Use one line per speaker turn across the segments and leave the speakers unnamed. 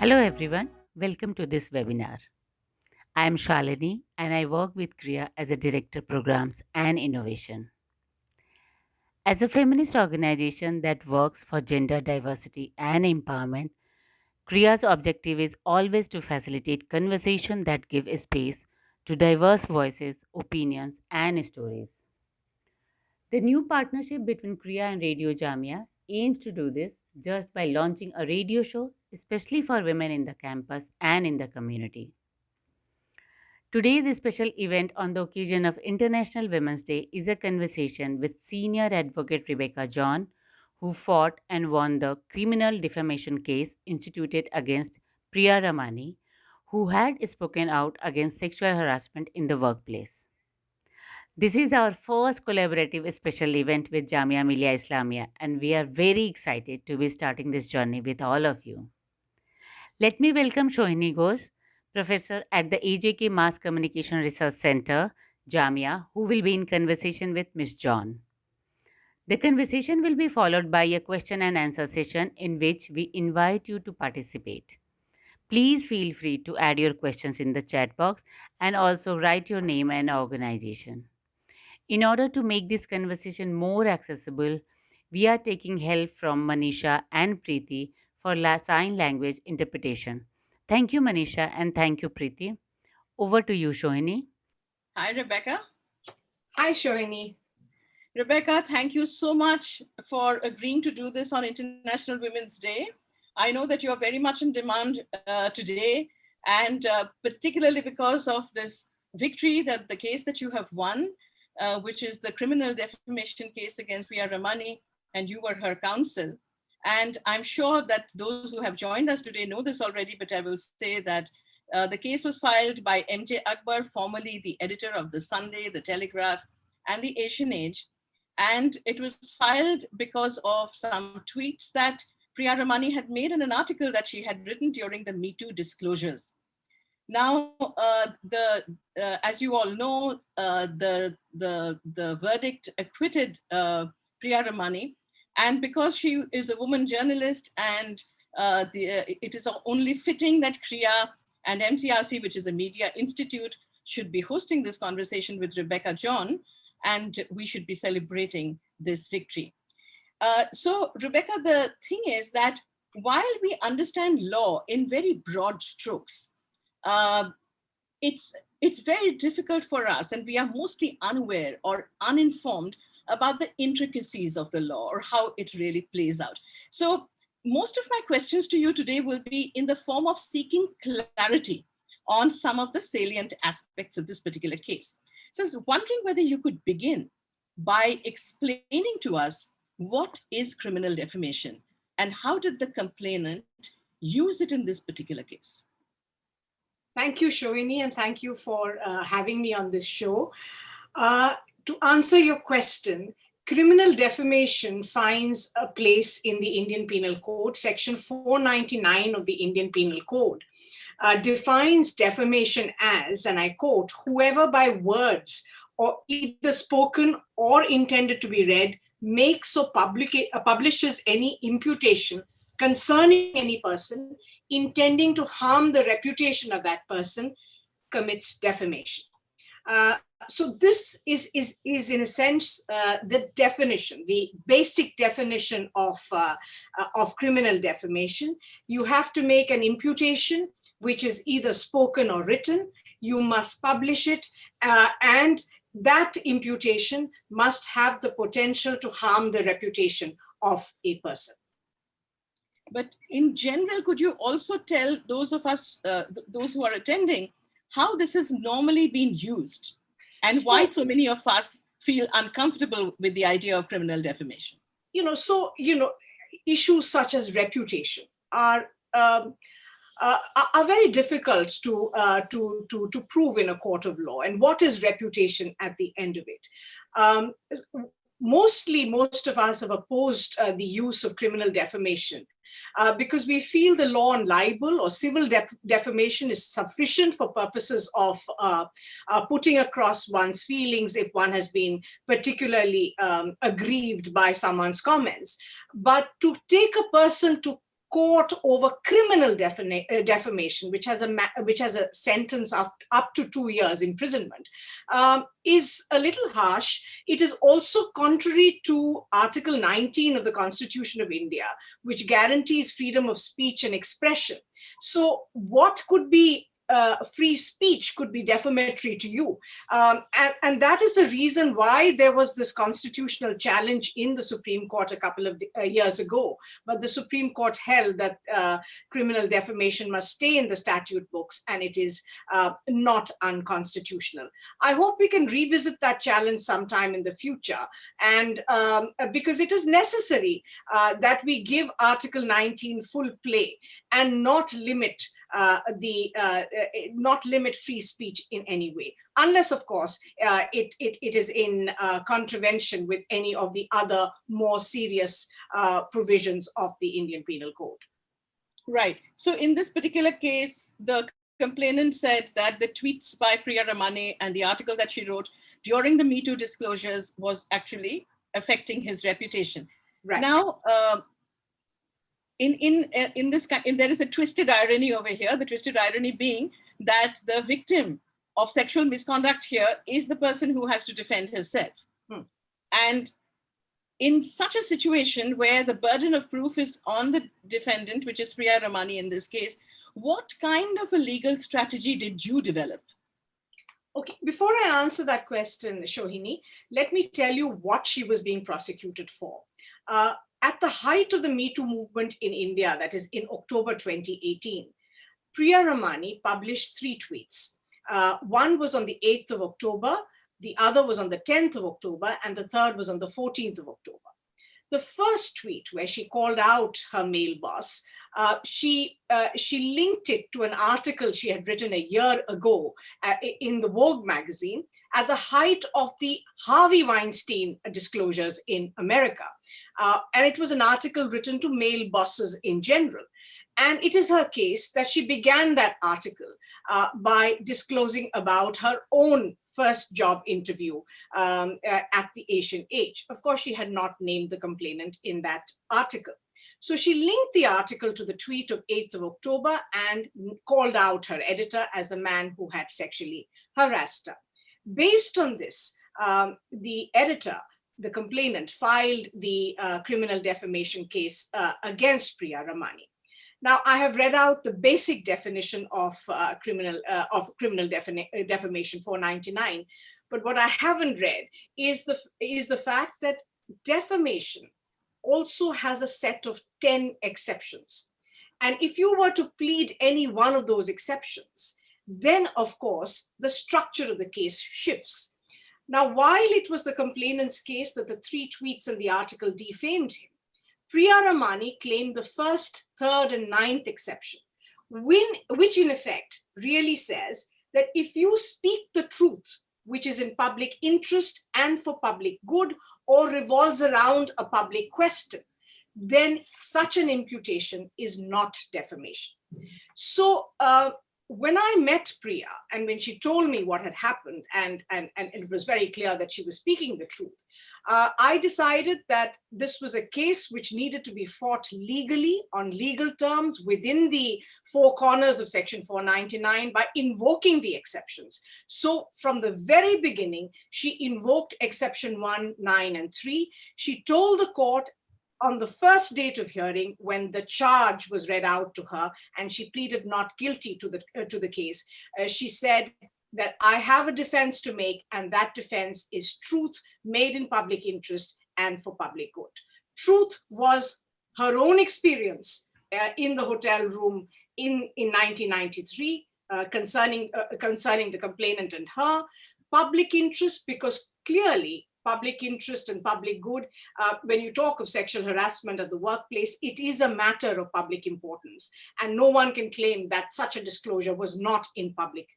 Hello everyone, welcome to this webinar. I am Shalini and I work with Kriya as a Director Programs and Innovation. As a feminist organization that works for gender diversity and empowerment, Kriya's objective is always to facilitate conversation that give space to diverse voices, opinions and stories. The new partnership between Kriya and Radio Jamia aims to do this just by launching a radio show, especially for women in the campus and in the community. Today's special event on the occasion of International Women's Day is a conversation with senior advocate Rebecca John, who fought and won the criminal defamation case instituted against Priya Ramani, who had spoken out against sexual harassment in the workplace. This is our first collaborative special event with Jamia Millia Islamia, and we are very excited to be starting this journey with all of you. Let me welcome Shohini Ghosh, professor at the AJK Mass Communication Research Center, Jamia, who will be in conversation with Ms. John. The conversation will be followed by a question and answer session in which we invite you to participate. Please feel free to add your questions in the chat box and also write your name and organization. In order to make this conversation more accessible, we are taking help from Manisha and Preeti for sign language interpretation. Thank you, Manisha, and thank you, Preeti. Over to you, Shohini.
Hi, Rebecca.
Hi, Shohini.
Rebecca, thank you so much for agreeing to do this on International Women's Day. I know that you are very much in demand today, and particularly because of this victory, that the case that you have won, which is the criminal defamation case against Priya Ramani, and you were her counsel. And I'm sure that those who have joined us today know this already, but I will say that the case was filed by MJ Akbar, formerly the editor of The Sunday, The Telegraph, and The Asian Age. And it was filed because of some tweets that Priya Ramani had made in an article that she had written during the Me Too disclosures. Now, as you all know, the verdict acquitted Priya Ramani, and because she is a woman journalist, and it is only fitting that Kriya and MCRC, which is a media institute, should be hosting this conversation with Rebecca John, and we should be celebrating this victory. So, Rebecca, the thing is that while we understand law in very broad strokes, it's very difficult for us, and we are mostly unaware or uninformed about the intricacies of the law or how it really plays out. So most of my questions to you today will be in the form of seeking clarity on some of the salient aspects of this particular case. So I was wondering whether you could begin by explaining to us what is criminal defamation and how did the complainant use it in this particular case?
Thank you, Shohini, and thank you for having me on this show. To answer your question, criminal defamation finds a place in the Indian Penal Code. Section 499 of the Indian Penal Code defines defamation as, and I quote, whoever by words or either spoken or intended to be read makes or publishes any imputation concerning any person intending to harm the reputation of that person commits defamation. So this is in a sense the definition, the basic definition of criminal defamation. You have to make an imputation which is either spoken or written. You must publish it, and that imputation must have the potential to harm the reputation of a person.
But in general, could you also tell those of us, those who are attending, how this has normally been used and why so many of us feel uncomfortable with the idea of criminal defamation?
Issues such as reputation are very difficult to prove in a court of law. And what is reputation at the end of it? Most of us have opposed the use of criminal defamation because we feel the law on libel or civil defamation is sufficient for purposes of putting across one's feelings if one has been particularly aggrieved by someone's comments. But to take a person to court over criminal defamation, which has a sentence of up to 2 years imprisonment, is a little harsh. It is also contrary to Article 19 of the Constitution of India, which guarantees freedom of speech and expression. So what could be free speech could be defamatory to you. And that is the reason why there was this constitutional challenge in the Supreme Court a couple of years ago. But the Supreme Court held that criminal defamation must stay in the statute books, and it is not unconstitutional. I hope we can revisit that challenge sometime in the future. And because it is necessary that we give Article 19 full play and not limit free speech in any way, unless, of course, it is in contravention with any of the other more serious provisions of the Indian Penal Code.
Right. So in this particular case, the complainant said that the tweets by Priya Ramane and the article that she wrote during the Me Too disclosures was actually affecting his reputation.
Right.
Now, there is a twisted irony over here, the twisted irony being that the victim of sexual misconduct here is the person who has to defend herself. And in such a situation where the burden of proof is on the defendant, which is Priya Ramani in this case, what kind of a legal strategy did you develop?
Okay, before I answer that question, Sohini, let me tell you what she was being prosecuted for. At the height of the Me Too movement in India, that is in October 2018, Priya Ramani published 3 tweets. One was on the 8th of October, the other was on the 10th of October, and the third was on the 14th of October. The first tweet, where she called out her male boss, she linked it to an article she had written a year ago in the Vogue magazine at the height of the Harvey Weinstein disclosures in America. And it was an article written to male bosses in general. And it is her case that she began that article by disclosing about her own first job interview at the Asian Age. Of course, she had not named the complainant in that article. So she linked the article to the tweet of 8th of October and called out her editor as the man who had sexually harassed her. Based on this, the editor, the complainant, filed the criminal defamation case against Priya Ramani. Now, I have read out the basic definition of criminal defamation 499, but what I haven't read is the fact that defamation also has a set of 10 exceptions. And if you were to plead any one of those exceptions, then of course, the structure of the case shifts. Now, while it was the complainant's case that the 3 tweets in the article defamed him, Priya Ramani claimed the first, third, and 9th exception, which in effect really says that if you speak the truth, which is in public interest and for public good, or revolves around a public question, then such an imputation is not defamation. So when I met Priya, and when she told me what had happened, and it was very clear that she was speaking the truth, I decided that this was a case which needed to be fought legally on legal terms within the 4 corners of Section 499 by invoking the exceptions. So from the very beginning, she invoked Exception 1, 9, and 3. She told the court on the first date of hearing, when the charge was read out to her and she pleaded not guilty to the case, she said that I have a defense to make, and that defense is truth made in public interest and for public good. Truth was her own experience in the hotel room in 1993 concerning the complainant and her. Public interest, because clearly public interest and public good, when you talk of sexual harassment at the workplace, it is a matter of public importance. And no one can claim that such a disclosure was not in public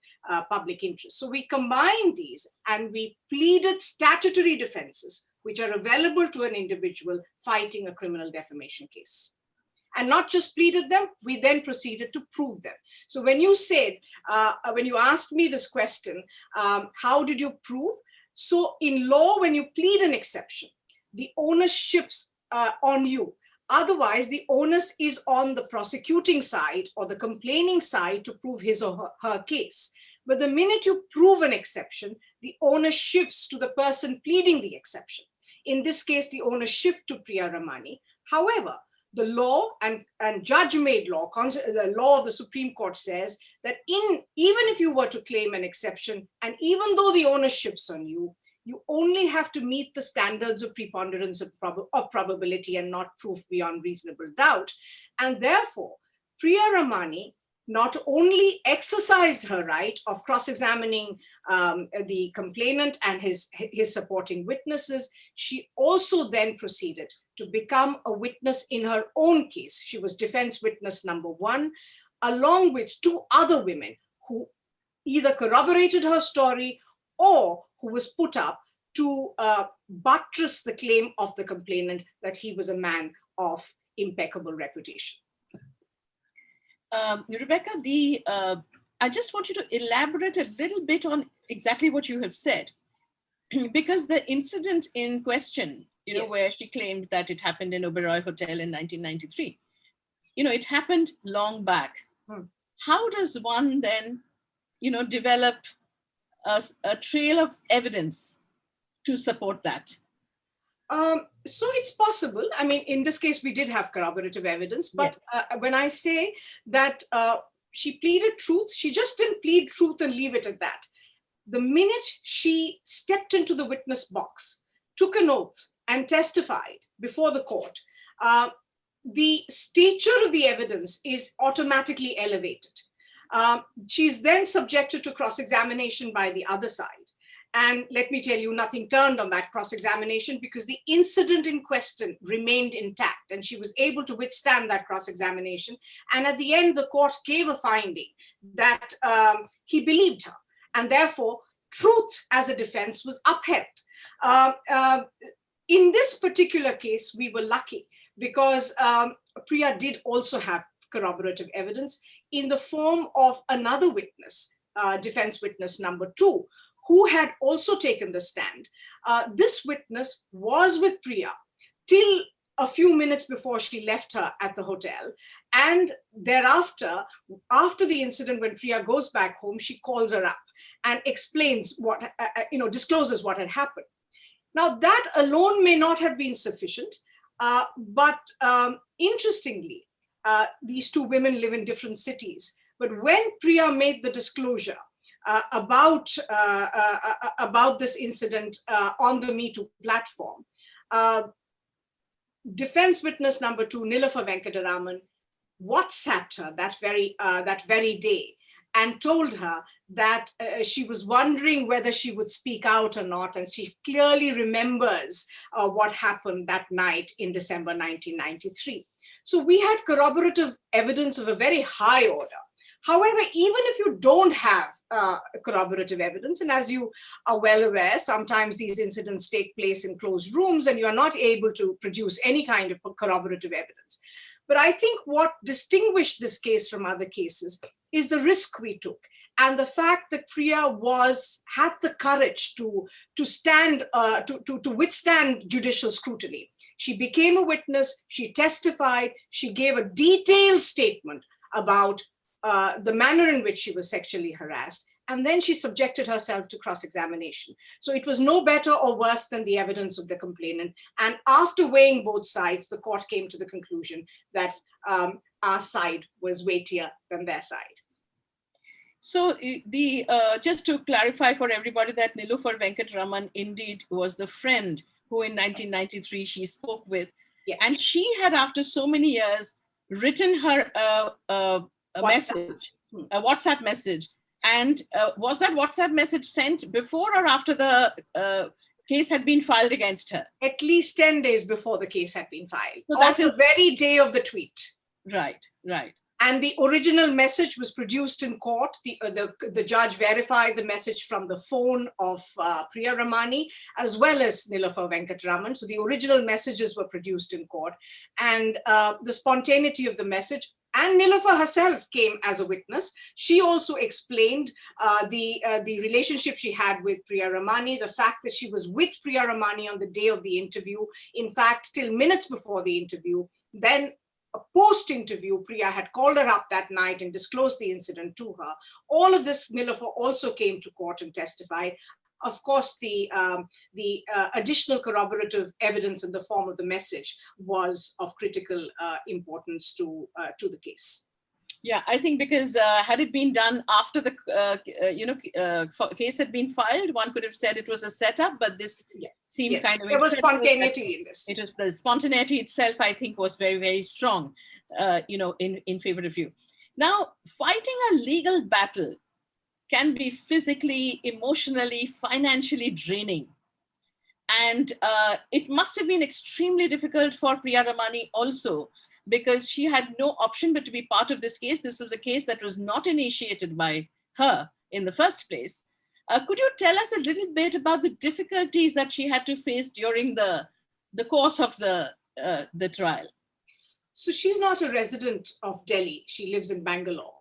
interest. So we combined these and we pleaded statutory defenses, which are available to an individual fighting a criminal defamation case. And not just pleaded them, we then proceeded to prove them. So when you said, when you asked me this question, how did you prove? So in law, when you plead an exception, the onus shifts on you. Otherwise, the onus is on the prosecuting side or the complaining side to prove his or her case. But the minute you prove an exception, the onus shifts to the person pleading the exception. In this case, the onus shifts to Priya Ramani. However, the law and judge-made law, the law of the Supreme Court says that even if you were to claim an exception, and even though the onus shifts on you, you only have to meet the standards of preponderance of probability and not proof beyond reasonable doubt. And therefore, Priya Ramani not only exercised her right of cross-examining the complainant and his supporting witnesses, she also then proceeded to become a witness in her own case. She was defense witness number 1, along with 2 other women who either corroborated her story or who was put up to buttress the claim of the complainant that he was a man of impeccable reputation.
Rebecca, I just want you to elaborate a little bit on exactly what you have said, because the incident in question,
Yes.
where she claimed that it happened in Oberoi Hotel in 1993, it happened long back. How does one then, develop a trail of evidence to support that?
So it's possible. I mean, in this case, we did have corroborative evidence, but when I say that she pleaded truth, she just didn't plead truth and leave it at that. The minute she stepped into the witness box, took an oath and testified before the court, the stature of the evidence is automatically elevated. She's then subjected to cross-examination by the other side. And let me tell you, nothing turned on that cross-examination because the incident in question remained intact and she was able to withstand that cross-examination. And at the end, the court gave a finding that he believed her. And therefore, truth as a defense was upheld. In this particular case, we were lucky because Priya did also have corroborative evidence in the form of another witness, defense witness number 2, who had also taken the stand. This witness was with Priya till a few minutes before she left her at the hotel. And thereafter, after the incident, when Priya goes back home, she calls her up and explains what, discloses what had happened. Now that alone may not have been sufficient, but interestingly, these 2 women live in different cities. But when Priya made the disclosure about this incident on the Me Too platform, defense witness number 2, Nilofer Venkataraman, WhatsApped her that very day and told her that she was wondering whether she would speak out or not. And she clearly remembers what happened that night in December 1993. So we had corroborative evidence of a very high order. However, even if you don't have corroborative evidence, and as you are well aware, sometimes these incidents take place in closed rooms and you're not able to produce any kind of corroborative evidence. But I think what distinguished this case from other cases is the risk we took and the fact that Priya had the courage to withstand judicial scrutiny. She became a witness, she testified, she gave a detailed statement about the manner in which she was sexually harassed, and then she subjected herself to cross-examination. So it was no better or worse than the evidence of the complainant. And after weighing both sides, the court came to the conclusion that our side was weightier than their side.
So just to clarify for everybody that Nilofer Venkataraman indeed was the friend who in 1993 she spoke with.
Yes.
And she had, after so many years, written her a message, a WhatsApp message. And was that WhatsApp message sent before or after the case had been filed against her?
At least 10 days before the case had been filed.
So
on the very day of the tweet.
Right, right.
And the original message was produced in court. The judge verified the message from the phone of Priya Ramani as well as Nilofer Venkataraman. So the original messages were produced in court. And the spontaneity of the message, and Nilofer herself came as a witness. She also explained the relationship she had with Priya Ramani, the fact that she was with Priya Ramani on the day of the interview. In fact, till minutes before the interview, Then post-interview, Priya had called her up that night and disclosed the incident to her. All of this, Nilofer also came to court and testified. Of course, the additional corroborative evidence in the form of the message was of critical importance to the case.
Yeah, I think because had it been done after the case had been filed, one could have said it was a setup, but this seemed kind of
there was spontaneity in this.
It was the spontaneity itself, I think, was very, very strong, in favor of you. Now, fighting a legal battle can be physically, emotionally, financially draining. And it must have been extremely difficult for Priya Ramani also, because she had no option but to be part of this case. This was a case that was not initiated by her in the first place. Could you tell us a little bit about the difficulties that she had to face during the course of the trial?
So she's not a resident of Delhi. She lives in Bangalore.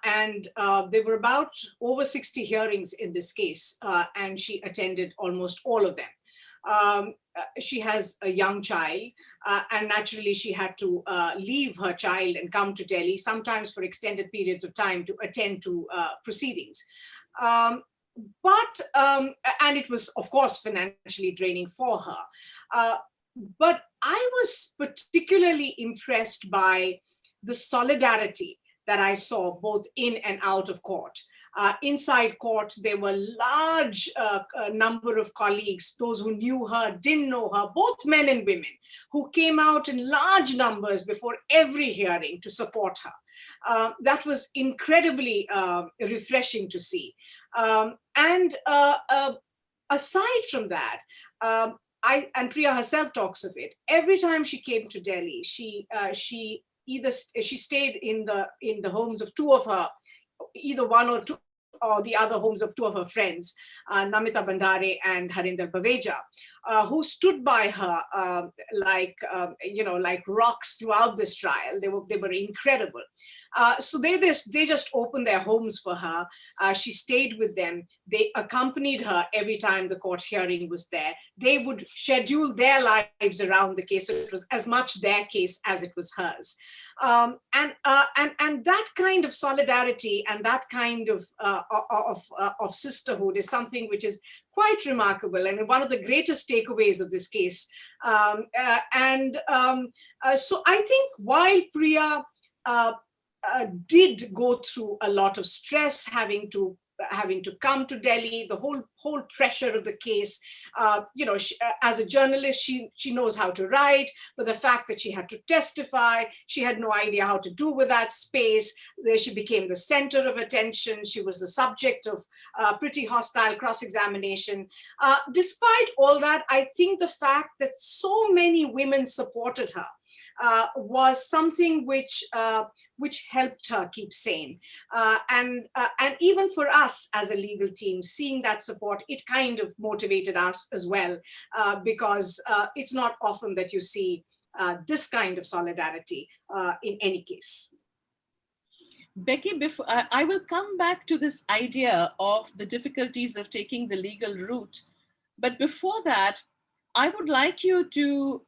And there were about over 60 hearings in this case, and she attended almost all of them. She has a young child, and naturally she had to leave her child and come to Delhi, sometimes for extended periods of time, to attend to proceedings. And it was, of course, financially draining for her. But I was particularly impressed by the solidarity that I saw both in and out of court. Inside court, there were large number of colleagues, those who knew her, didn't know her, both men and women, who came out in large numbers before every hearing to support her. That was incredibly refreshing to see. Aside from that, and Priya herself talks of it, every time she came to Delhi, she stayed in the homes of two of her, either one or two, or the other homes of two of her friends, Namita Bandare and Harinder Baveja, who stood by her like rocks throughout this trial. They were incredible. So they just opened their homes for her. She stayed with them. They accompanied her every time the court hearing was there. They would schedule their lives around the case. So it was as much their case as it was hers. And that kind of solidarity and that kind of sisterhood is something which is quite remarkable and one of the greatest takeaways of this case. So I think while Priya did go through a lot of stress, having to come to Delhi, the whole pressure of the case. As a journalist, she knows how to write, but the fact that she had to testify, she had no idea how to do with that space. There she became the center of attention. She was the subject of pretty hostile cross-examination. Despite all that, I think the fact that so many women supported her was something which helped her keep sane. And even for us as a legal team, seeing that support, it kind of motivated us as well, because it's not often that you see this kind of solidarity in any case.
Becky, before I will come back to this idea of the difficulties of taking the legal route. But before that, I would like you to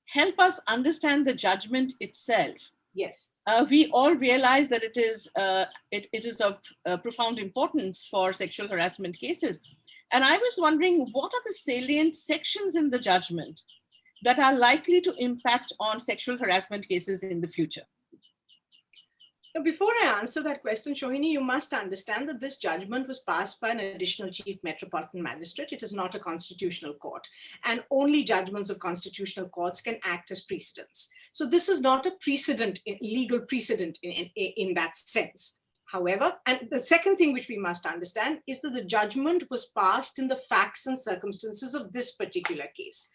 help us understand the judgment itself.
Yes.
We all realize that it is of profound importance for sexual harassment cases. And I was wondering, what are the salient sections in the judgment that are likely to impact on sexual harassment cases in the future?
Now, before I answer that question, Sohini, you must understand that this judgment was passed by an additional chief metropolitan magistrate. It is not a constitutional court, and only judgments of constitutional courts can act as precedents. So this is not a precedent, legal precedent in that sense. However, and the second thing which we must understand is that the judgment was passed in the facts and circumstances of this particular case.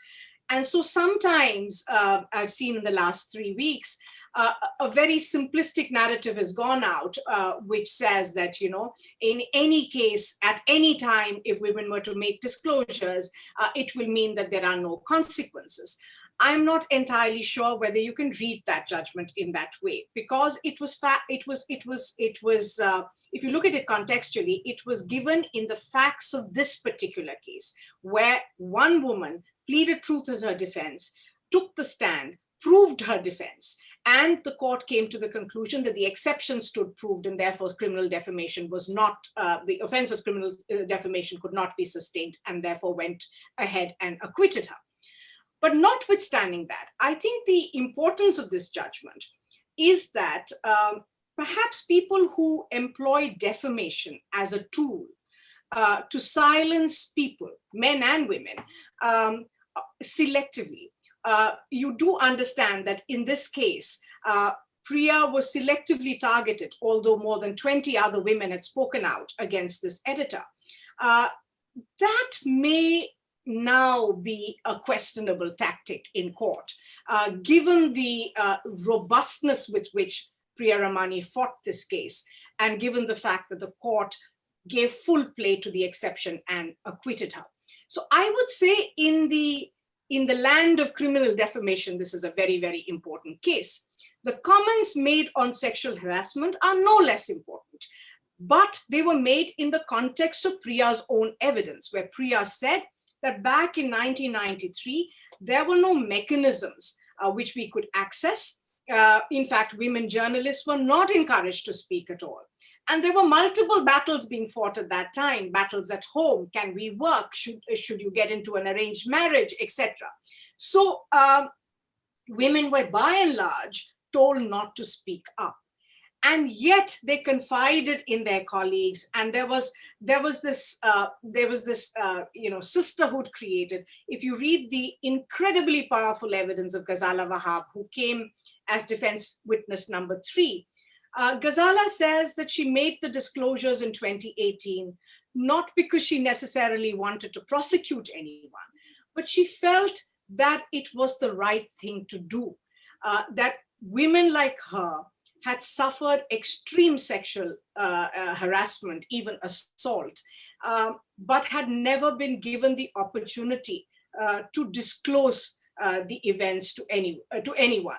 And so sometimes I've seen in the last 3 weeks, a very simplistic narrative has gone out, which says that, in any case, at any time, if women were to make disclosures, it will mean that there are no consequences. I'm not entirely sure whether you can read that judgment in that way, because if you look at it contextually, it was given in the facts of this particular case, where one woman pleaded truth as her defense, took the stand, proved her defense. And the court came to the conclusion that the exception stood proved, and therefore criminal defamation was not, the offense of criminal defamation could not be sustained, and therefore went ahead and acquitted her. But notwithstanding that, I think the importance of this judgment is that perhaps people who employ defamation as a tool to silence people, men and women, selectively, you do understand that in this case, Priya was selectively targeted, although more than 20 other women had spoken out against this editor. That may now be a questionable tactic in court, given the robustness with which Priya Ramani fought this case, and given the fact that the court gave full play to the exception and acquitted her. So I would say in the land of criminal defamation, this is a very, very important case. The comments made on sexual harassment are no less important, but they were made in the context of Priya's own evidence, where Priya said that back in 1993, there were no mechanisms which we could access. In fact, women journalists were not encouraged to speak at all. And there were multiple battles being fought at that time, battles at home. Can we work? Should you get into an arranged marriage, etc. So women were by and large told not to speak up. And yet they confided in their colleagues, and there was this sisterhood created. If you read the incredibly powerful evidence of Ghazala Wahab, who came as defense witness number 3, Ghazala says that she made the disclosures in 2018, not because she necessarily wanted to prosecute anyone, but she felt that it was the right thing to do, that women like her had suffered extreme sexual harassment, even assault, but had never been given the opportunity to disclose the events to anyone.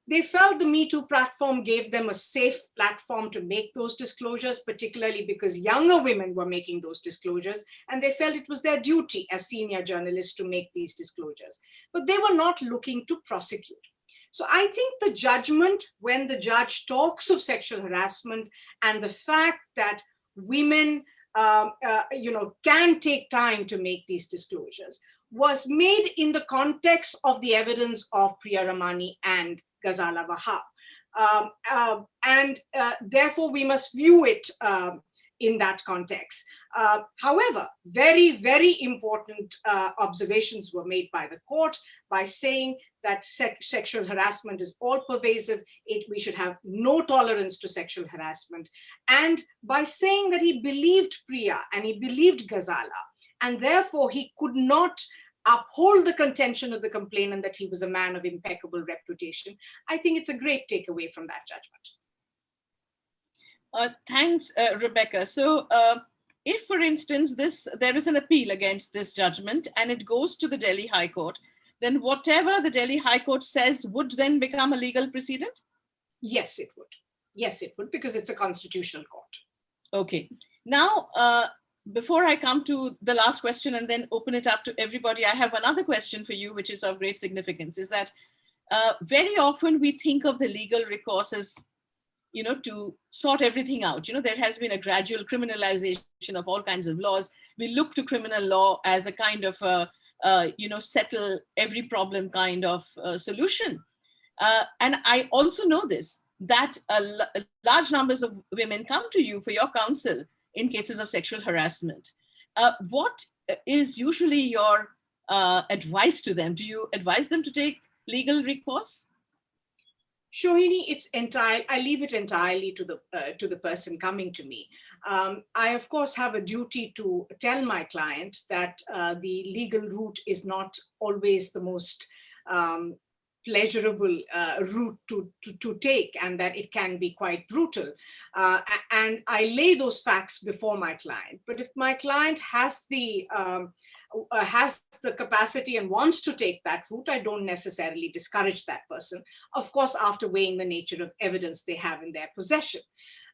They felt the Me Too platform gave them a safe platform to make those disclosures, particularly because younger women were making those disclosures, and they felt it was their duty as senior journalists to make these disclosures. But they were not looking to prosecute. So I think the judgment, when the judge talks of sexual harassment and the fact that women can take time to make these disclosures, was made in the context of the evidence of Priya Ramani and Ghazala Wahab. Therefore, we must view it in that context. However, very, very important observations were made by the court by saying that sexual harassment is all pervasive. We should have no tolerance to sexual harassment. And by saying that he believed Priya and he believed Ghazala, and therefore he could not uphold the contention of the complainant that he was a man of impeccable reputation. I think it's a great takeaway from that judgment.
Thanks, Rebecca. So if, for instance, there is an appeal against this judgment and it goes to the Delhi High Court, then whatever the Delhi High Court says would then become a legal precedent?
Yes, it would. Yes, it would, because it's a constitutional court.
Okay. Now, before I come to the last question and then open it up to everybody, I have another question for you, which is of great significance, is that very often we think of the legal recourse as, to sort everything out. There has been a gradual criminalization of all kinds of laws. We look to criminal law as a kind of, settle every problem kind of solution. And I also know this, that large numbers of women come to you for your counsel in cases of sexual harassment. What is usually your advice to them? Do you advise them to take legal recourse?
Shohini, I leave it entirely to the person coming to me. I, of course, have a duty to tell my client that the legal route is not always the most pleasurable route to take, and that it can be quite brutal. And I lay those facts before my client. But if my client has the capacity and wants to take that route, I don't necessarily discourage that person, of course, after weighing the nature of evidence they have in their possession.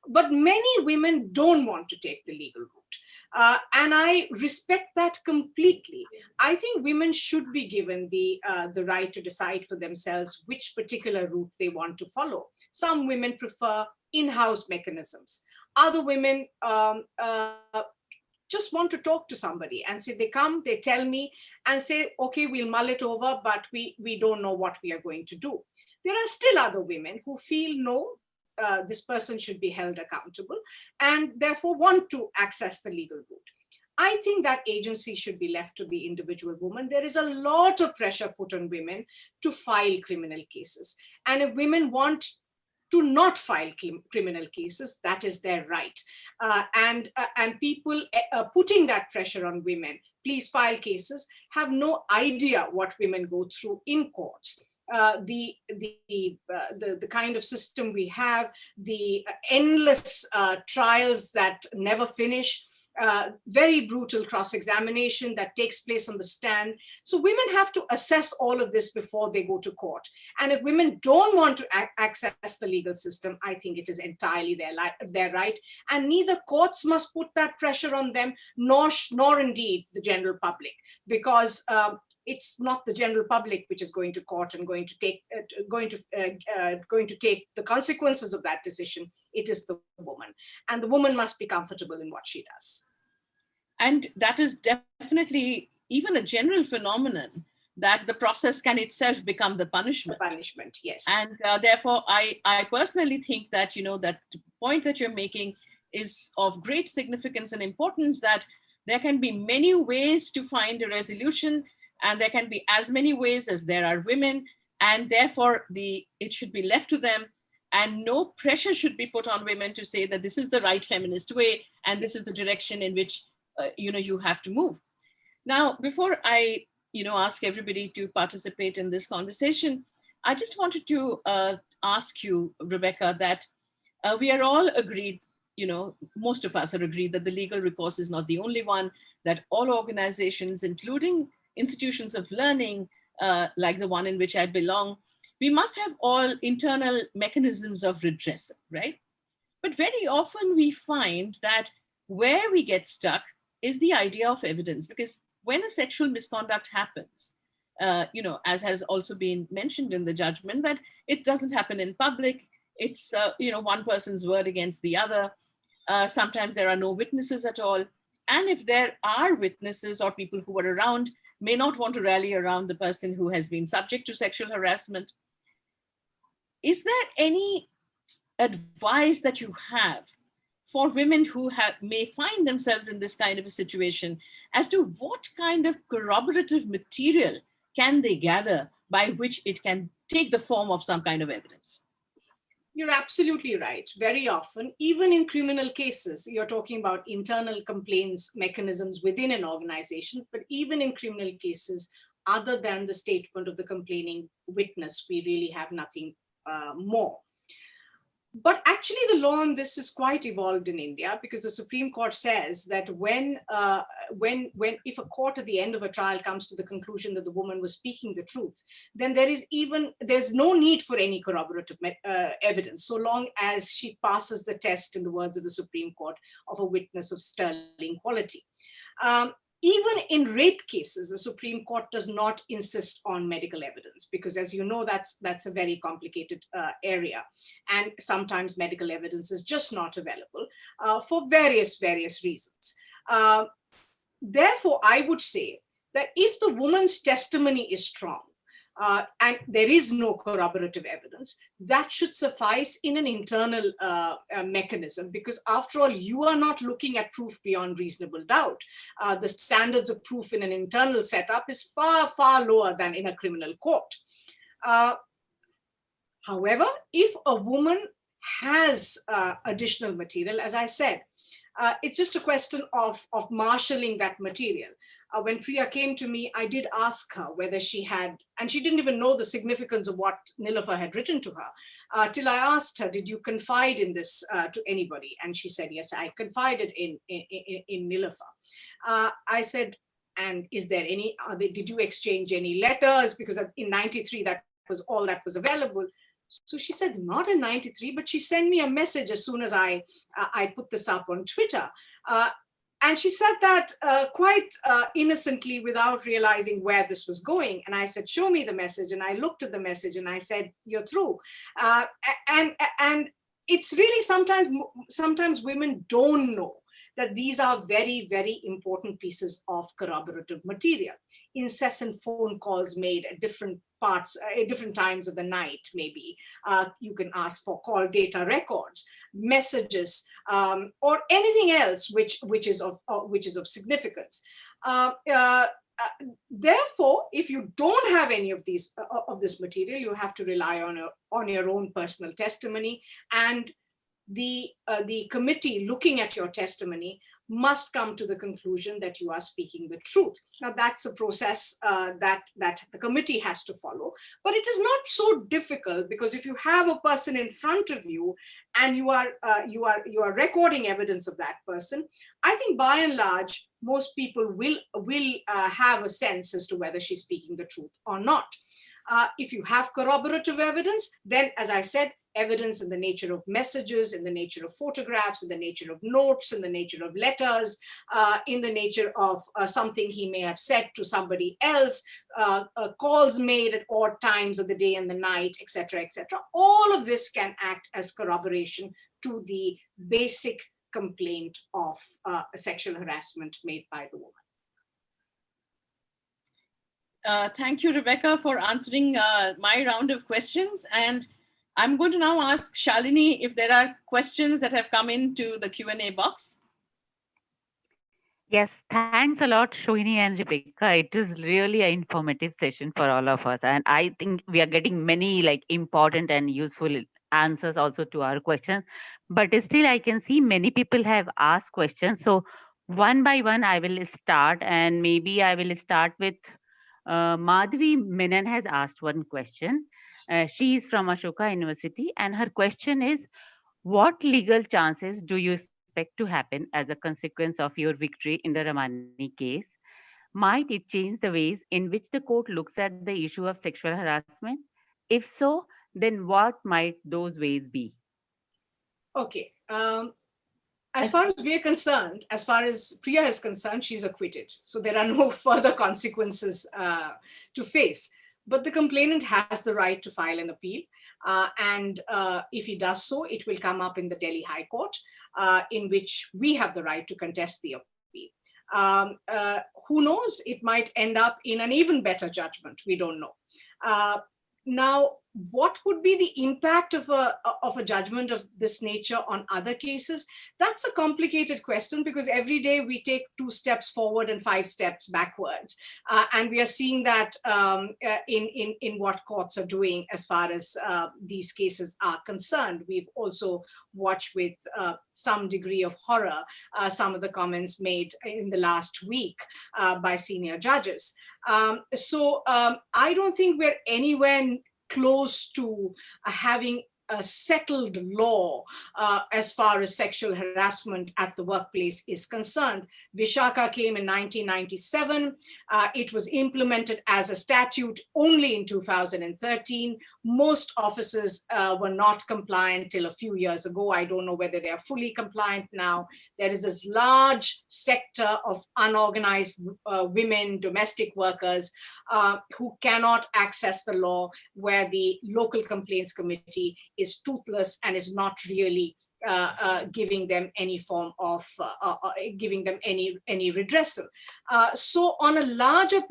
But many women don't want to take the legal route. And I respect that completely. I think women should be given the right to decide for themselves which particular route they want to follow. Some women prefer in-house mechanisms. Other women just want to talk to somebody, and so they come, they tell me and say, okay, we'll mull it over, but we don't know what we are going to do. There are still other women who feel, no, this person should be held accountable, and therefore want to access the legal route. I think that agency should be left to the individual woman. There is a lot of pressure put on women to file criminal cases. And if women want to not file criminal cases, that is their right. And people putting that pressure on women, please file cases, have no idea what women go through in courts. The kind of system we have, the endless trials that never finish, very brutal cross-examination that takes place on the stand. So women have to assess all of this before they go to court. And if women don't want to access the legal system, I think it is entirely their right. And neither courts must put that pressure on them, nor indeed the general public, because it's not the general public which is going to court and going to take the consequences of that decision. It is the woman, and the woman must be comfortable in what she does.
And that is definitely even a general phenomenon, that the process can itself become the punishment.
The punishment, yes.
And therefore, I personally think that, that point that you're making is of great significance and importance, that there can be many ways to find a resolution, and there can be as many ways as there are women, and therefore it should be left to them, and no pressure should be put on women to say that this is the right feminist way and this is the direction in which you have to move. Now, before I ask everybody to participate in this conversation, I just wanted to ask you, Rebecca, that we are all agreed, most of us are agreed that the legal recourse is not the only one, that all organizations, including institutions of learning, like the one in which I belong, we must have all internal mechanisms of redressal, right? But very often we find that where we get stuck is the idea of evidence, because when a sexual misconduct happens, as has also been mentioned in the judgment, that it doesn't happen in public. It's, one person's word against the other. Sometimes there are no witnesses at all. And if there are witnesses or people who were around, may not want to rally around the person who has been subject to sexual harassment. Is there any advice that you have for women who may find themselves in this kind of a situation as to what kind of corroborative material can they gather by which it can take the form of some kind of evidence?
You're absolutely right. Very often, even in criminal cases, you're talking about internal complaints mechanisms within an organization, but even in criminal cases, other than the statement of the complaining witness, we really have nothing more. But actually, the law on this is quite evolved in India, because the Supreme Court says that when if a court at the end of a trial comes to the conclusion that the woman was speaking the truth, then there's no need for any corroborative evidence, so long as she passes the test, in the words of the Supreme Court, of a witness of sterling quality. Even in rape cases, the Supreme Court does not insist on medical evidence, because, as you know, that's a very complicated area. And sometimes medical evidence is just not available for various reasons. Therefore, I would say that if the woman's testimony is strong, and there is no corroborative evidence, that should suffice in an internal mechanism, because after all, you are not looking at proof beyond reasonable doubt. The standards of proof in an internal setup is far, far lower than in a criminal court. However, if a woman has additional material, as I said, it's just a question of marshalling that material. When Priya came to me, I did ask her whether she had, and she didn't even know the significance of what Nilofer had written to her, till I asked her, did you confide in this to anybody? And she said, yes, I confided in Nilofer. I said, and is there any, did you exchange any letters? Because in 93, that was all that was available. So she said, not in 93, but she sent me a message as soon as I put this up on Twitter. And she said that quite innocently without realizing where this was going. And I said, show me the message. And I looked at the message and I said, you're through. And it's really sometimes women don't know that these are very, very important pieces of corroborative material. Incessant phone calls made at different parts, at different times of the night, maybe. You can ask for call data records, messages, or anything else which is of significance. Therefore, if you don't have any of these of this material, you have to rely on your own personal testimony, and the committee looking at your testimony must come to the conclusion that you are speaking the truth. Now, that's a process that the committee has to follow, but it is not so difficult, because if you have a person in front of you and you are recording evidence of that person, I think by and large most people will have a sense as to whether she's speaking the truth or not. If you have corroborative evidence, then, as I said, evidence in the nature of messages, in the nature of photographs, in the nature of notes, in the nature of letters, in the nature of something he may have said to somebody else, calls made at odd times of the day and the night, etc., etc. All of this can act as corroboration to the basic complaint of sexual harassment made by the woman.
Thank you, Rebecca, for answering my round of questions. And I'm going to now ask Shalini if there are questions that have come into the Q&A box.
Yes, thanks a lot, Shohini and Rebecca. It is really an informative session for all of us. And I think we are getting many important and useful answers also to our questions. But still, I can see many people have asked questions. So one by one, I will start. And maybe I will start with Madhvi Menon has asked one question. She is from Ashoka University. And her question is, what legal chances do you expect to happen as a consequence of your victory in the Ramani case? Might it change the ways in which the court looks at the issue of sexual harassment? If so, then what might those ways be?
Okay. As far as we are concerned, as far as Priya is concerned, she's acquitted. So there are no further consequences to face. But the complainant has the right to file an appeal. And if he does so, it will come up in the Delhi High Court, in which we have the right to contest the appeal. Who knows? It might end up in an even better judgment. We don't know. Now, what would be the impact of a judgment of this nature on other cases? That's a complicated question, because every day we take 2 steps forward and 5 steps backwards. And we are seeing that in what courts are doing as far as these cases are concerned. We've also watched with some degree of horror some of the comments made in the last week by senior judges. So I don't think we're anywhere close to having a settled law as far as sexual harassment at the workplace is concerned. Vishaka came in 1997. It was implemented as a statute only in 2013. Most offices were not compliant till a few years ago. I don't know whether they are fully compliant now. There is this large sector of unorganized women, domestic workers, who cannot access the law, where the local complaints committee is toothless and is not really giving them any form of giving them any redressal. So on a larger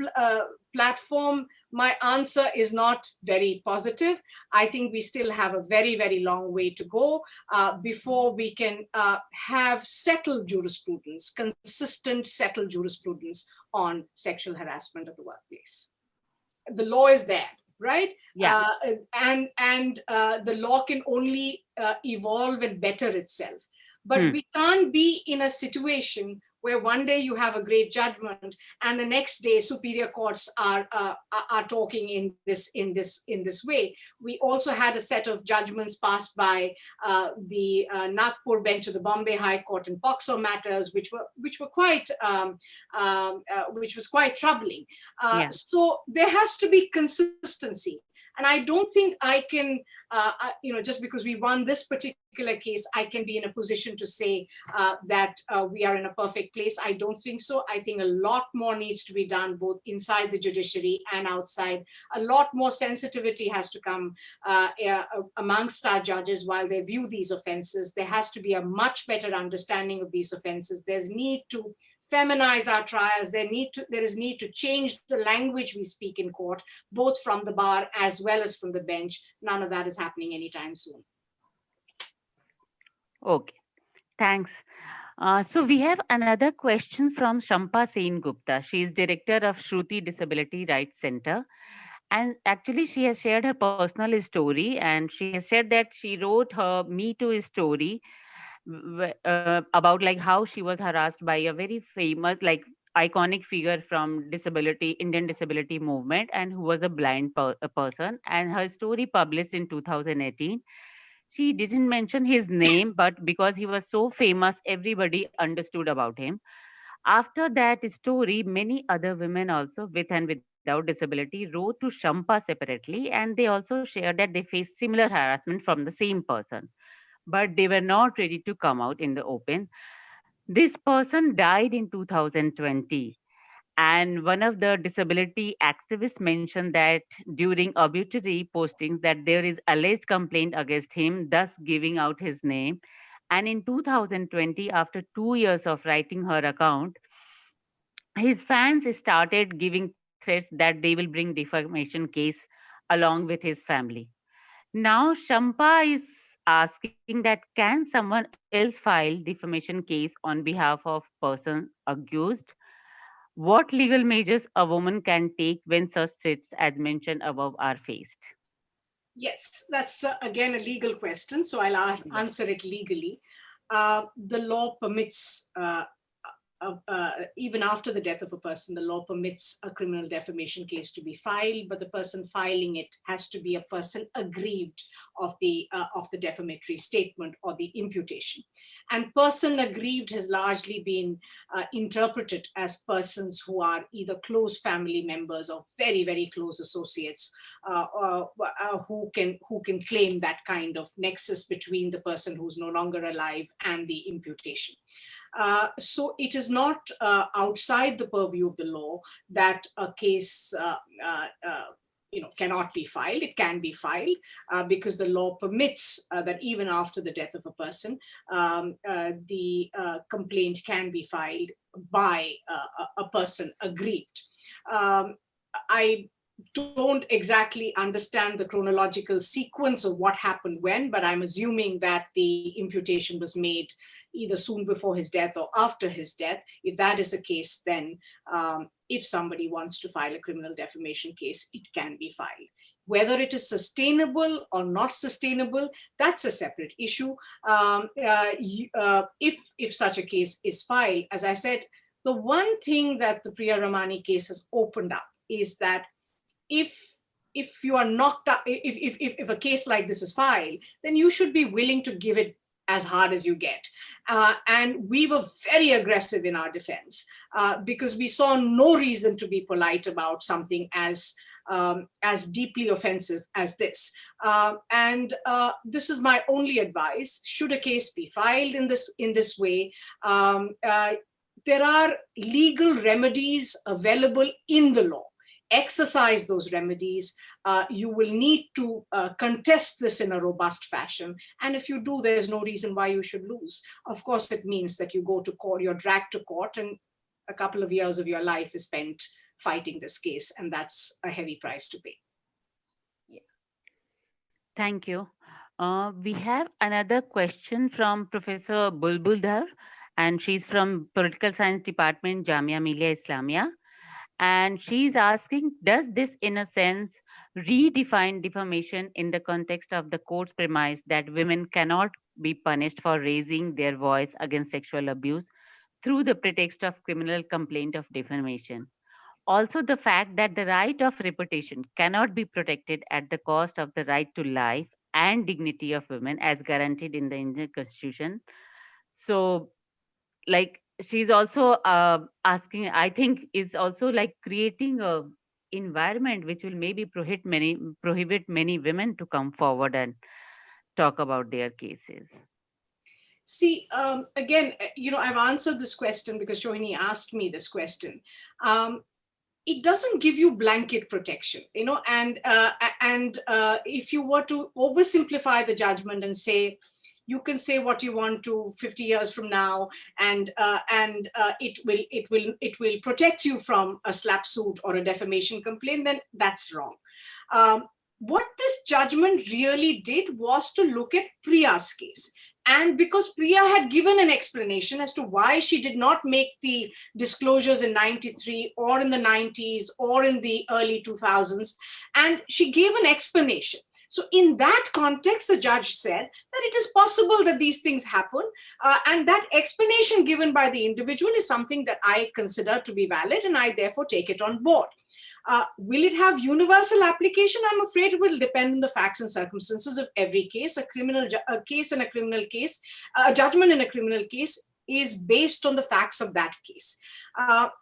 platform, my answer is not very positive. I think we still have a very, very long way to go before we can have settled jurisprudence, consistent settled jurisprudence on sexual harassment at the workplace. The law is there, right?
Yeah.
And the law can only evolve and better itself. But we can't be in a situation where one day you have a great judgment and the next day superior courts are talking in this way. We also had a set of judgments passed by the Nagpur bench of the Bombay High Court in POCSO matters, which were quite which was quite troubling. So there has to be consistency. And I don't think I can, just because we won this particular case, I can be in a position to say that we are in a perfect place. I don't think so. I think a lot more needs to be done both inside the judiciary and outside. A lot more sensitivity has to come amongst our judges while they view these offenses. There has to be a much better understanding of these offenses. There's need to feminize our trials. There is need to change the language we speak in court, both from the bar as well as from the bench. None of that is happening anytime soon.
Okay, thanks. So we have another question from Shampa Sen Gupta. She is director of Shruti Disability Rights Center. And actually, she has shared her personal story, and she has said that she wrote her Me Too story about like how she was harassed by a very famous, like iconic figure from Indian disability movement, and who was a blind a person. And her story published in 2018. She didn't mention his name, but because he was so famous, everybody understood about him. After that story, many other women also with and without disability wrote to Shampa separately, and they also shared that they faced similar harassment from the same person, but they were not ready to come out in the open. This person died in 2020, and one of the disability activists mentioned that during obituary postings that there is alleged complaint against him, thus giving out his name. And in 2020, after 2 years of writing her account, his fans started giving threats that they will bring defamation case along with his family. Now Shampa is asking that can someone else file defamation case on behalf of person accused? What legal measures a woman can take when such threats as mentioned above are faced?
Yes, that's again a legal question, so I'll
Yeah.
answer it legally. The law permits, even after the death of a person, the law permits a criminal defamation case to be filed, but the person filing it has to be a person aggrieved of the defamatory statement or the imputation. And person aggrieved has largely been interpreted as persons who are either close family members or very, very close associates, who can claim that kind of nexus between the person who's no longer alive and the imputation. So it is not outside the purview of the law that a case cannot be filed. It can be filed because the law permits that even after the death of a person, the complaint can be filed by a person aggrieved. I don't exactly understand the chronological sequence of what happened when, but I'm assuming that the imputation was made either soon before his death or after his death. If that is the case, then if somebody wants to file a criminal defamation case, it can be filed. Whether it is sustainable or not sustainable, that's a separate issue. If such a case is filed, as I said, the one thing that the Priya Ramani case has opened up is that if you are knocked up, if a case like this is filed, then you should be willing to give it as hard as you get. And we were very aggressive in our defense because we saw no reason to be polite about something as deeply offensive as this. And this is my only advice. Should a case be filed in this way, there are legal remedies available in the law. Exercise those remedies. You will need to contest this in a robust fashion. And if you do, there's no reason why you should lose. Of course, it means that you go to court, you're dragged to court, and a couple of years of your life is spent fighting this case. And that's a heavy price to pay.
Yeah. Thank you. We have another question from Professor Bulbul Dhar, and she's from Political Science Department, Jamia Millia Islamia. And she's asking, does this, in a sense, redefine defamation in the context of the court's premise that women cannot be punished for raising their voice against sexual abuse through the pretext of criminal complaint of defamation? Also, the fact that the right of reputation cannot be protected at the cost of the right to life and dignity of women as guaranteed in the Indian Constitution. So, like, she's also asking, I think, is also like creating a environment which will maybe prohibit many women to come forward and talk about their cases?
See, again, I've answered this question because Shohini asked me this question. It doesn't give you blanket protection, and if you were to oversimplify the judgment and say, you can say what you want to 50 years from now, and it will protect you from a slap suit or a defamation complaint, then that's wrong. What this judgment really did was to look at Priya's case. And because Priya had given an explanation as to why she did not make the disclosures in 93 or in the 90s or in the early 2000s, and she gave an explanation. So in that context, the judge said that it is possible that these things happen. And that explanation given by the individual is something that I consider to be valid, and I therefore take it on board. Will it have universal application? I'm afraid it will depend on the facts and circumstances of every case. A judgment in a criminal case is based on the facts of that case.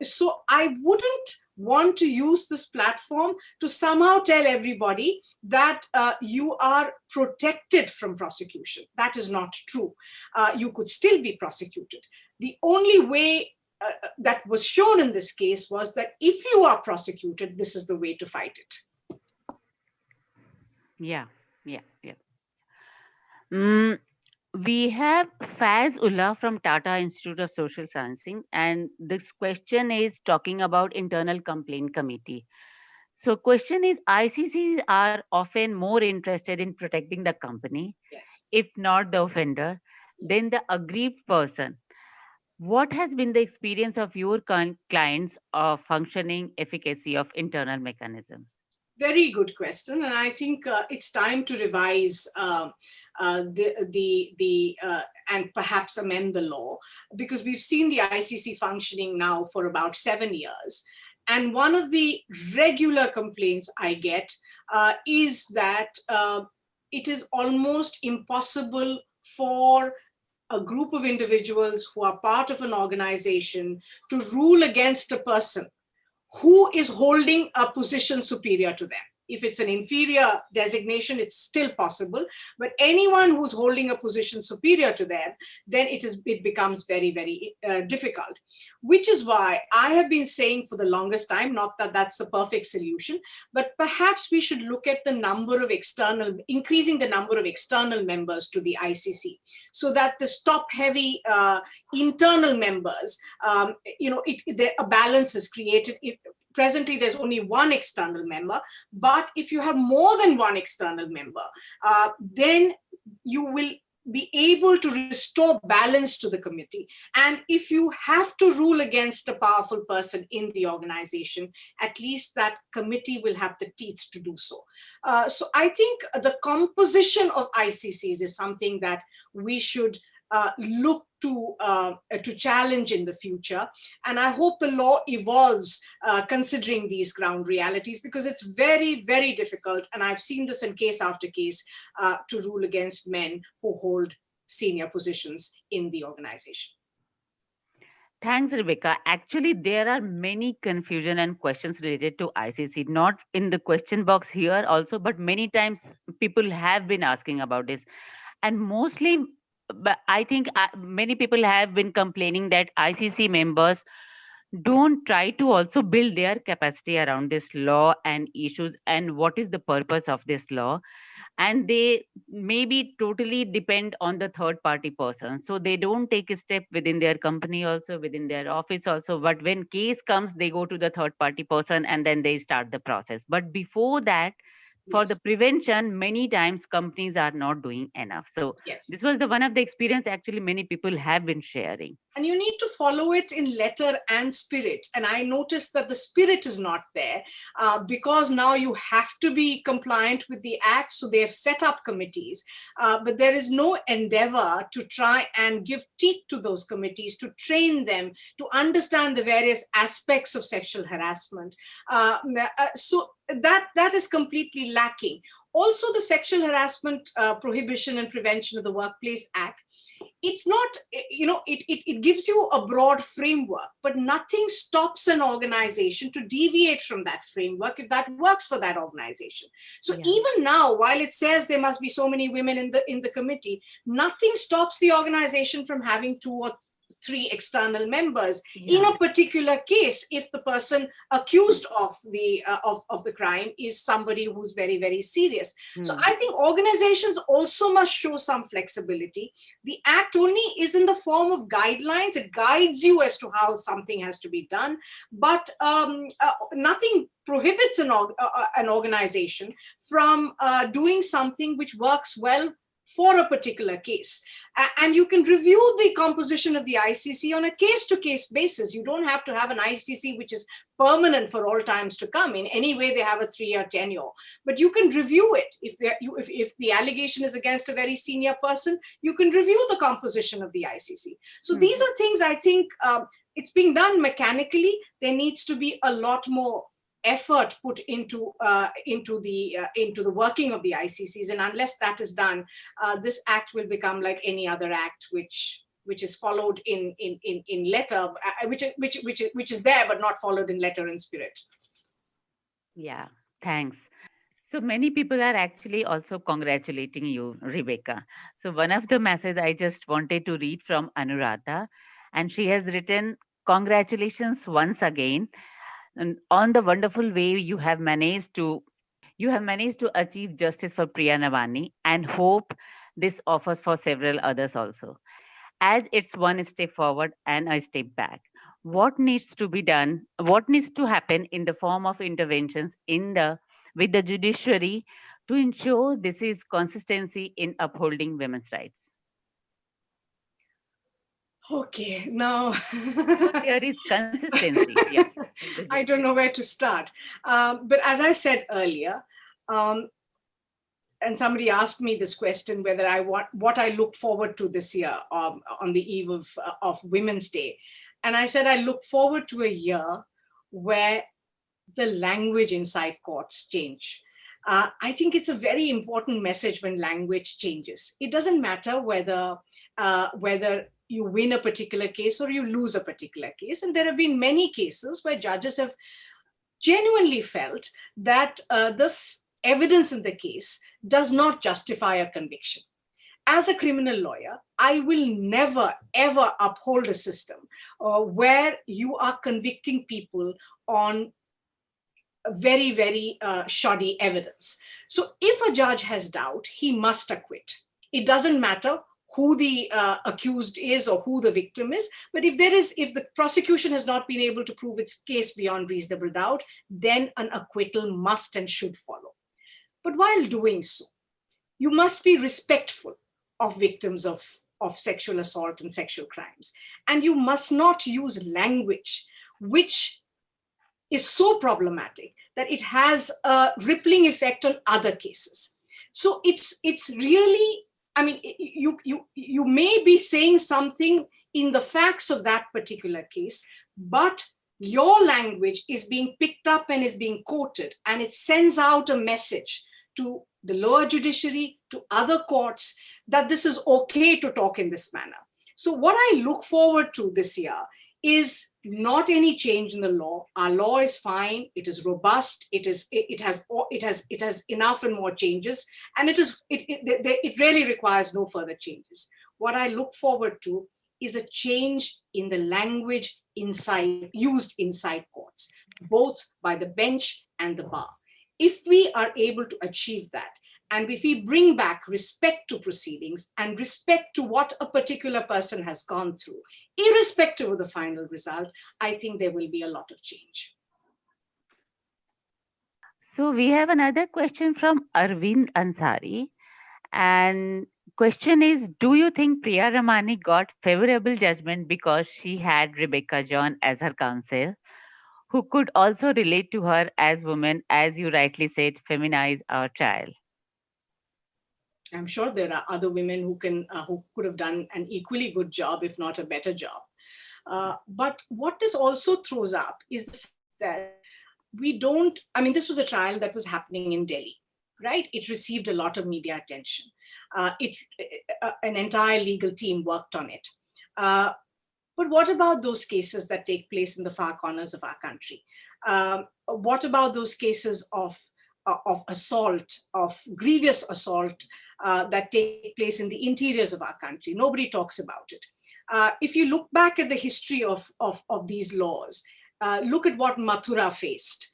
So I wouldn't want to use this platform to somehow tell everybody that you are protected from prosecution. That is not true. You could still be prosecuted. The only way that was shown in this case was that if you are prosecuted, this is the way to fight it.
Yeah. We have Faz Ullah from Tata Institute of Social Sciences, and this question is talking about internal complaint committee. So question is, ICCs are often more interested in protecting the company,
Yes.
if not the offender, than the aggrieved person. What has been the experience of your clients of functioning efficacy of internal mechanisms?
Very good question, and I think it's time to revise and perhaps amend the law, because we've seen the ICC functioning now for about 7 years. And one of the regular complaints I get is that it is almost impossible for a group of individuals who are part of an organization to rule against a person who is holding a position superior to them. If it's an inferior designation, it's still possible. But anyone who's holding a position superior to them, then it becomes very, very difficult. Which is why I have been saying for the longest time, not that that's the perfect solution, but perhaps we should look at the number of increasing the number of external members to the ICC, so that the top-heavy internal members, a balance is created. Presently, there's only one external member, but if you have more than one external member, then you will be able to restore balance to the committee. And if you have to rule against a powerful person in the organization, at least that committee will have the teeth to do so. So I think the composition of ICCs is something that we should look to challenge in the future. And I hope the law evolves considering these ground realities, because it's very, very difficult. And I've seen this in case after case to rule against men who hold senior positions in the organization.
Thanks, Rebecca. Actually, there are many confusion and questions related to ICC, not in the question box here also, but many times people have been asking about this. And mostly, but I think many people have been complaining that ICC members don't try to also build their capacity around this law and issues and what is the purpose of this law. And they maybe totally depend on the third party person. So they don't take a step within their company also, within their office also. But when case comes, they go to the third party person and then they start the process. But before that, for the prevention, many times companies are not doing enough. So this was the one of the experience actually many people have been sharing.
And you need to follow it in letter and spirit. And I noticed that the spirit is not there because now you have to be compliant with the act. So they have set up committees, but there is no endeavor to try and give teeth to those committees, to train them, to understand the various aspects of sexual harassment. So that is completely lacking. Also, the Sexual Harassment Prohibition and Prevention of the Workplace Act it's not, it gives you a broad framework, but nothing stops an organization to deviate from that framework if that works for that organization. So
Yeah.
even now, while it says there must be so many women in the committee, nothing stops the organization from having 2 or 3 external members in
Yeah.
a particular case, if the person accused of the crime is somebody who's very, very serious. So
Hmm.
I think organizations also must show some flexibility. The act only is in the form of guidelines. It guides you as to how something has to be done, but nothing prohibits an organization from doing something which works well for a particular case. And you can review the composition of the ICC on a case-to-case basis. You don't have to have an ICC which is permanent for all times to come. In any way, they have a 3-year tenure. But you can review it. If the allegation is against a very senior person, you can review the composition of the ICC. So these are things I think it's being done mechanically. There needs to be a lot more effort put into the working of the ICCs, and unless that is done, this act will become like any other act, which is followed in letter, which is there but not followed in letter and spirit.
Yeah, thanks. So many people are actually also congratulating you, Rebecca. So one of the messages I just wanted to read from Anuradha, and she has written, "Congratulations once again and on the wonderful way you have managed to achieve justice for Priya Navani, and hope this offers for several others also. As it's one step forward and a step back. What needs to be done? What needs to happen in the form of interventions with the judiciary to ensure this is consistency in upholding women's rights?"
Okay, now
There is consistency, yeah.
I don't know where to start. But as I said earlier, and somebody asked me this question, whether what I look forward to this year on the eve of Women's Day. And I said, I look forward to a year where the language inside courts change. I think it's a very important message when language changes. It doesn't matter whether you win a particular case or you lose a particular case. And there have been many cases where judges have genuinely felt that the evidence in the case does not justify a conviction. As a criminal lawyer, I will never, ever uphold a system where you are convicting people on very, very shoddy evidence. So if a judge has doubt, he must acquit. It doesn't matter who the accused is or who the victim is, but if the prosecution has not been able to prove its case beyond reasonable doubt, then an acquittal must and should follow. But while doing so, you must be respectful of victims of sexual assault and sexual crimes. And you must not use language which is so problematic that it has a rippling effect on other cases. So it's really, I mean, you may be saying something in the facts of that particular case, but your language is being picked up and is being quoted, and it sends out a message to the lower judiciary, to other courts, that this is okay to talk in this manner. So what I look forward to this year is not any change in the law. Our law is fine. It is robust. It has enough and more changes, and it really requires no further changes. What I look forward to is a change in the language used inside courts, both by the bench and the bar. If we are able to achieve that, and if we bring back respect to proceedings and respect to what a particular person has gone through, irrespective of the final result, I think there will be a lot of change.
So we have another question from Arvind Ansari. And question is, do you think Priya Ramani got favorable judgment because she had Rebecca John as her counsel, who could also relate to her as women, as you rightly said, feminize our trial?
I'm sure there are other women who could have done an equally good job, if not a better job. But what this also throws up is the fact that this was a trial that was happening in Delhi, right? It received a lot of media attention. An entire legal team worked on it. But what about those cases that take place in the far corners of our country? What about those cases of assault, of grievous assault that take place in the interiors of our country? Nobody talks about it. If you look back at the history of these laws, look at what Mathura faced.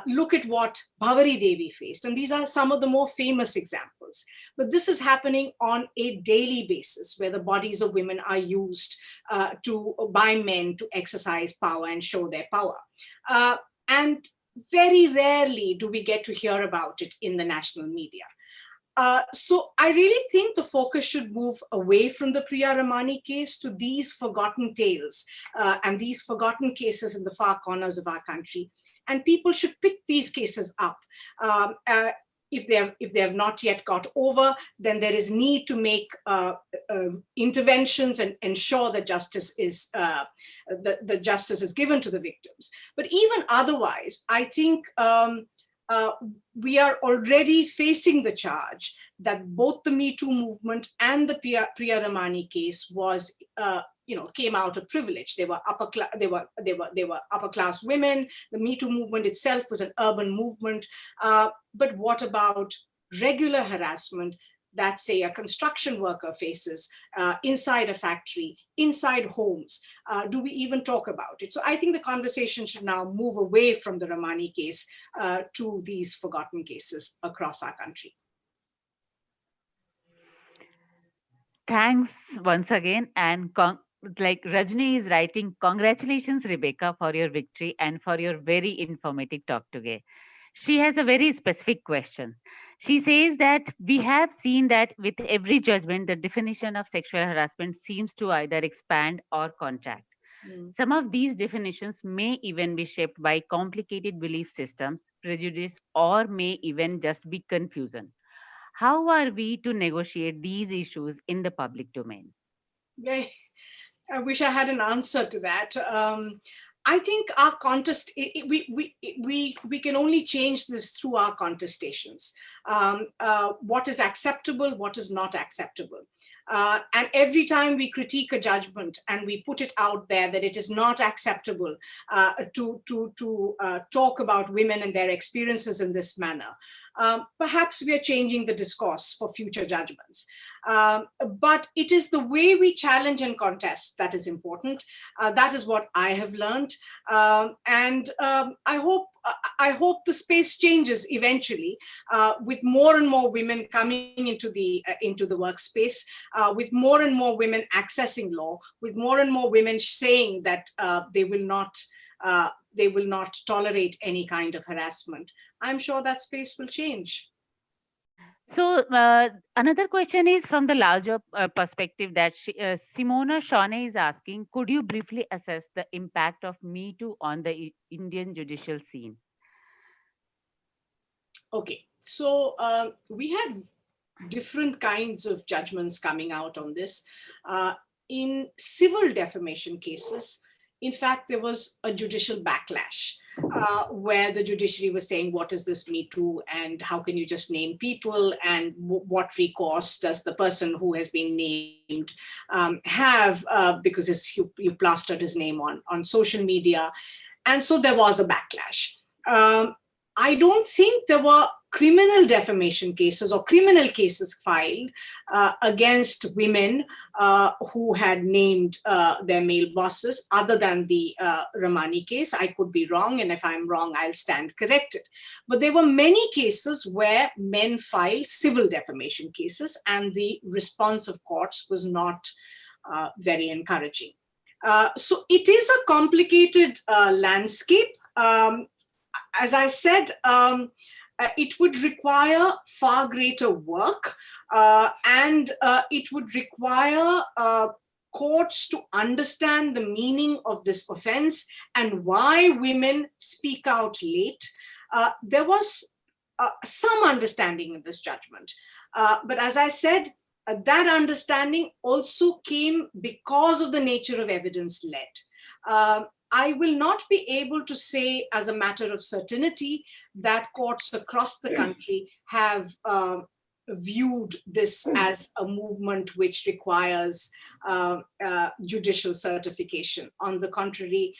Look at what Bhavari Devi faced. And these are some of the more famous examples. But this is happening on a daily basis, where the bodies of women are used by men to exercise power and show their power. And very rarely do we get to hear about it in the national media. So I really think the focus should move away from the Priya Ramani case to these forgotten tales and these forgotten cases in the far corners of our country. And people should pick these cases up. If they have not yet got over, then there is need to make interventions and ensure that justice is given to the victims. But even otherwise, I think we are already facing the charge that both the Me Too movement and the Priya Ramani case was, came out of privilege. They were upper class. They were upper class women. The Me Too movement itself was an urban movement. But what about regular harassment that, say, a construction worker faces inside a factory, inside homes? Do we even talk about it? So I think the conversation should now move away from the Ramani case to these forgotten cases across our country.
Thanks once again. And like Rajni is writing, congratulations, Rebecca, for your victory and for your very informative talk today. She has a very specific question. She says that we have seen that with every judgment, the definition of sexual harassment seems to either expand or contract. Some of these definitions may even be shaped by complicated belief systems, prejudice, or may even just be confusion. How are we to negotiate these issues in the public domain?
I wish I had an answer to that. I think our contest, we can only change this through our contestations. What is acceptable, what is not acceptable. And every time we critique a judgment and we put it out there that it is not acceptable to talk about women and their experiences in this manner, perhaps we are changing the discourse for future judgments. But it is the way we challenge and contest that is important. That is what I have learned. And I hope the space changes eventually with more and more women coming into the workspace, with more and more women accessing law, with more and more women saying that they will not tolerate any kind of harassment. I'm sure that space will change.
So another question is from the larger perspective that Simona Shawnee is asking, could you briefly assess the impact of Me Too on the Indian judicial scene?
Okay, so we had different kinds of judgments coming out on this. In civil defamation cases, in fact, there was a judicial backlash where the judiciary was saying, what is this Me Too, and how can you just name people, and what recourse does the person who has been named have because you plastered his name on social media. And so there was a backlash. I don't think there were criminal defamation cases or criminal cases filed against women who had named their male bosses other than the Ramani case. I could be wrong, and if I'm wrong, I'll stand corrected. But there were many cases where men filed civil defamation cases, and the response of courts was not very encouraging. So it is a complicated landscape. As I said, it would require far greater work, and it would require courts to understand the meaning of this offense and why women speak out late. There was some understanding in this judgment. But as I said, that understanding also came because of the nature of evidence led. I will not be able to say as a matter of certainty that courts across the country have viewed this as a movement which requires judicial certification. On the contrary,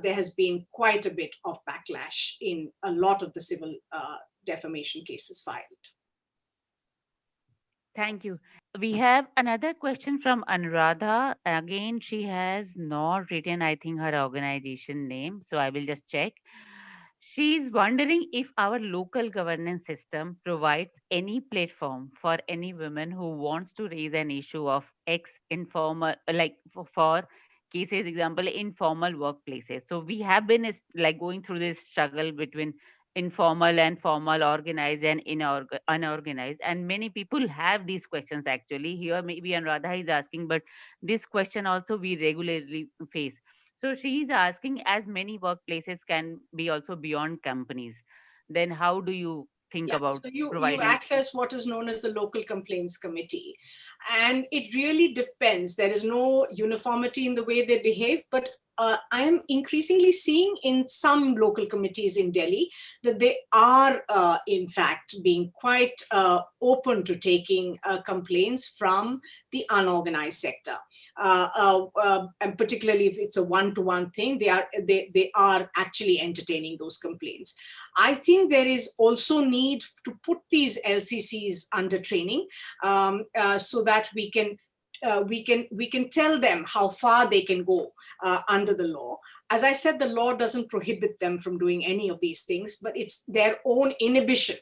there has been quite a bit of backlash in a lot of the civil defamation cases filed.
Thank you. We have another question from Anuradha. Again, she has not written, I think, her organization name. So I will just check. She's wondering if our local governance system provides any platform for any woman who wants to raise an issue of X informal, like for cases, example, informal workplaces. So we have been like going through this struggle between informal and formal, organized and unorganized, and many people have these questions actually. Here maybe Anuradha is asking, but this question also we regularly face. So she is asking, as many workplaces can be also beyond companies, then how do you think
Yeah,
about
so you
providing?
access what is known as the local complaints committee, and it really depends. There is no uniformity in the way they behave, but I am increasingly seeing in some local committees in Delhi that they are in fact being quite open to taking complaints from the unorganized sector, and particularly if it's a one-to-one thing, they are actually entertaining those complaints. I think there is also need to put these LCCs under training, so that we can tell them how far they can go under the law. As I said, the law doesn't prohibit them from doing any of these things, but it's their own inhibition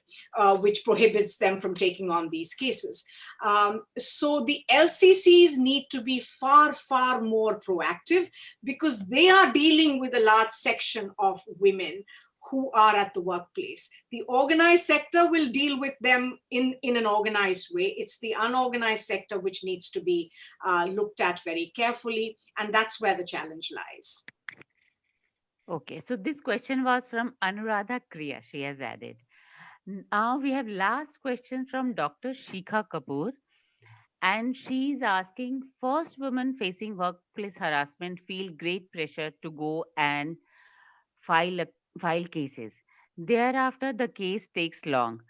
which prohibits them from taking on these cases. So the LCCs need to be far, far more proactive, because they are dealing with a large section of women who are at the workplace. The organized sector will deal with them in an organized way. It's the unorganized sector which needs to be looked at very carefully, and that's where the challenge lies.
Okay, so this question was from Anuradha Kriya, she has added. Now we have last question from Dr. Shikha Kapoor, and she's asking, first women facing workplace harassment feel great pressure to go and file file cases. Thereafter, the case takes long.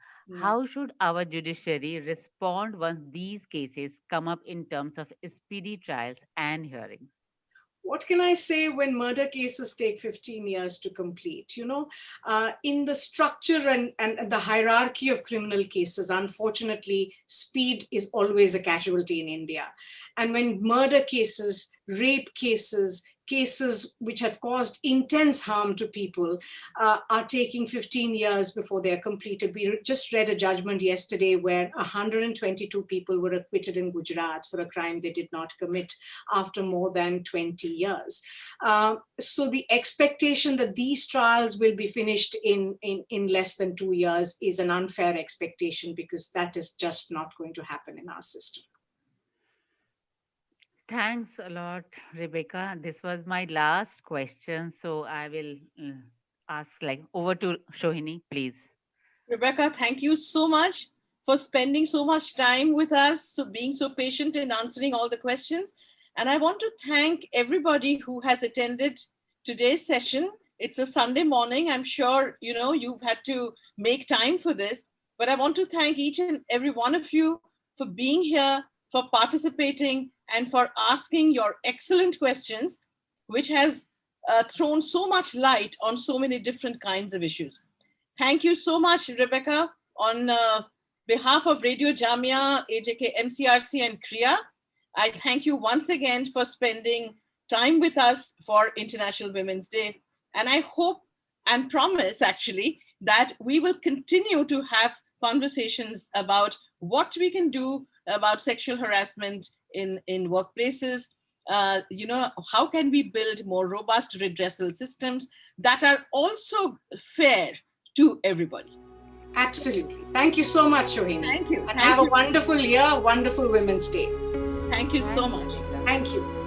How should our judiciary respond once these cases come up in terms of speedy trials and hearings?
What can I say when murder cases take 15 years to complete? In the structure and the hierarchy of criminal cases, unfortunately, speed is always a casualty in India. And when murder cases, rape cases, cases which have caused intense harm to people are taking 15 years before they're completed. We just read a judgment yesterday where 122 people were acquitted in Gujarat for a crime they did not commit after more than 20 years. So the expectation that these trials will be finished in less than 2 years is an unfair expectation, because that is just not going to happen in our system.
Thanks a lot, Rebecca. This was my last question, so I will ask over to Shohini, please.
Rebecca, thank you so much for spending so much time with us, so being so patient in answering all the questions. And I want to thank everybody who has attended today's session. It's a Sunday morning. I'm sure you've had to make time for this, but I want to thank each and every one of you for being here, for participating, and for asking your excellent questions, which has thrown so much light on so many different kinds of issues. Thank you so much, Rebecca. On behalf of Radio Jamia, AJK, MCRC, and Kriya, I thank you once again for spending time with us for International Women's Day. And I hope and promise, actually, that we will continue to have conversations about what we can do about sexual harassment in workplaces. How can we build more robust redressal systems that are also fair to everybody?
Absolutely. Thank you so much, Shohini.
Thank you.
And have a wonderful year, wonderful Women's Day.
Thank you so much.
Thank you.